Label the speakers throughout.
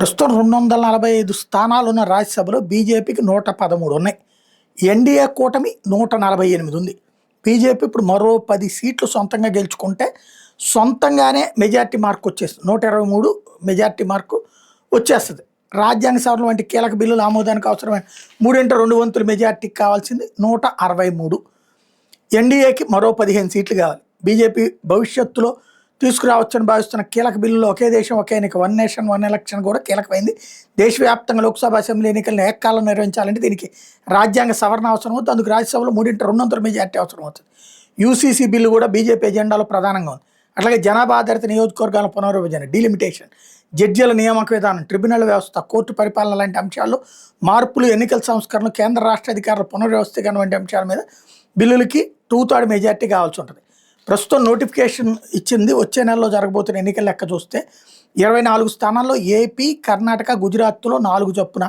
Speaker 1: ప్రస్తుతం 245 స్థానాలున్న రాజ్యసభలో బీజేపీకి 113 ఉన్నాయి. ఎన్డీఏ కూటమి 148 ఉంది. బీజేపీ ఇప్పుడు మరో 10 సీట్లు సొంతంగా గెలుచుకుంటే సొంతంగానే మెజార్టీ మార్క్ వచ్చేస్తుంది. 123 మెజార్టీ మార్కు వచ్చేస్తుంది. రాజ్యాంగ సవరణ వంటి కీలక బిల్లుల ఆమోదానికి అవసరమైన 3/2 మెజార్టీకి కావాల్సింది 163. ఎన్డీఏకి మరో 15 సీట్లు కావాలి. బీజేపీ భవిష్యత్తులో తీసుకురావచ్చని భావిస్తున్న కీలక బిల్లులో ఒకే దేశం ఒకే ఎన్నిక, వన్ నేషన్ వన్ ఎలక్షన్ కూడా కీలకమైంది. దేశవ్యాప్తంగా లోక్సభ అసెంబ్లీ ఎన్నికలను ఏకకాలం నిర్వహించాలంటే దీనికి రాజ్యాంగ సవరణ అవసరం అవుతుంది. అందుకు రాజ్యసభలో 3/2 మెజార్టీ అవసరం అవుతుంది. యూసీసీ బిల్లు కూడా బీజేపీ ఎజెండాలో ప్రధానంగా ఉంది. అట్లాగే జనాభా ఆధారిత నియోజకవర్గాల పునర్విభజన, డీలిమిటేషన్, జడ్జీల నియామక విధానం, ట్రిబ్యునల్ వ్యవస్థ, కోర్టు పరిపాలన లాంటి అంశాల్లో మార్పులు, ఎన్నికల సంస్కరణలు, కేంద్ర రాష్ట్ర అధికారుల పునర్వ్యవస్థీకరణ వంటి అంశాల మీద బిల్లులకి 2/3 మెజార్టీ కావాల్సి ఉంటుంది. ప్రస్తుతం నోటిఫికేషన్ ఇచ్చింది. వచ్చే నెలలో జరగబోతున్న ఎన్నికల లెక్క చూస్తే 24 స్థానాల్లో ఏపీ, కర్ణాటక, గుజరాత్లో 4 చొప్పున,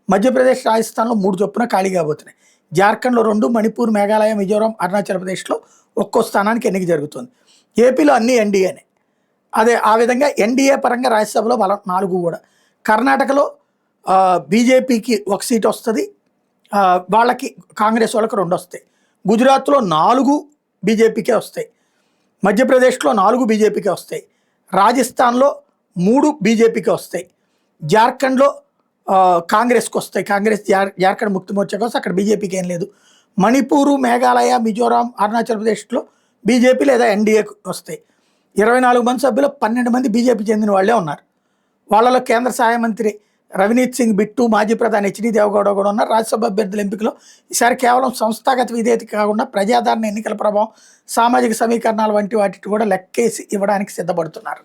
Speaker 1: మధ్యప్రదేశ్, రాజస్థాన్లో 3 చొప్పున ఖాళీ కాబోతున్నాయి. జార్ఖండ్లో 2, మణిపూర్, మేఘాలయ, మిజోరాం, అరుణాచల్ ప్రదేశ్లో ఒక్కో స్థానానికి ఎన్నిక జరుగుతుంది. ఏపీలో అన్ని ఎన్డీఏనే. ఆ విధంగా ఎన్డీఏ పరంగా రాజ్యసభలో 4 కూడా. కర్ణాటకలో బీజేపీకి 1 సీట్ వస్తుంది. వాళ్ళకి కాంగ్రెస్ వాళ్ళకి 2 వస్తాయి. గుజరాత్లో 4 బీజేపీకే వస్తాయి. మధ్యప్రదేశ్లో 4 బీజేపీకే వస్తాయి. రాజస్థాన్లో 3 బీజేపీకే వస్తాయి. జార్ఖండ్లో కాంగ్రెస్కి వస్తాయి. కాంగ్రెస్ జార్ఖండ్ ముక్తి మోర్చా కోసం, అక్కడ బీజేపీకి ఏం లేదు. మణిపూరు, మేఘాలయ, మిజోరాం, అరుణాచల్ ప్రదేశ్లో బీజేపీ లేదా ఎన్డీఏకి వస్తాయి. 24 మంది సభ్యులు 12 మంది బీజేపీ చెందిన వాళ్ళే ఉన్నారు. వాళ్ళలో కేంద్ర సహాయ మంత్రి రవనీత్ సింగ్ బిట్టు, మాజీ ప్రధాని హెచ్డి దేవగౌడ కూడా ఉన్నారు. రాజ్యసభ అభ్యర్థుల ఎంపికలో ఈసారి కేవలం సంస్థాగత విధేయత కాకుండా ప్రజాదరణ, ఎన్నికల ప్రభావం, సామాజిక సమీకరణాలు వంటి వాటిని కూడా లెక్కేసి ఇవ్వడానికి సిద్ధపడుతున్నారు.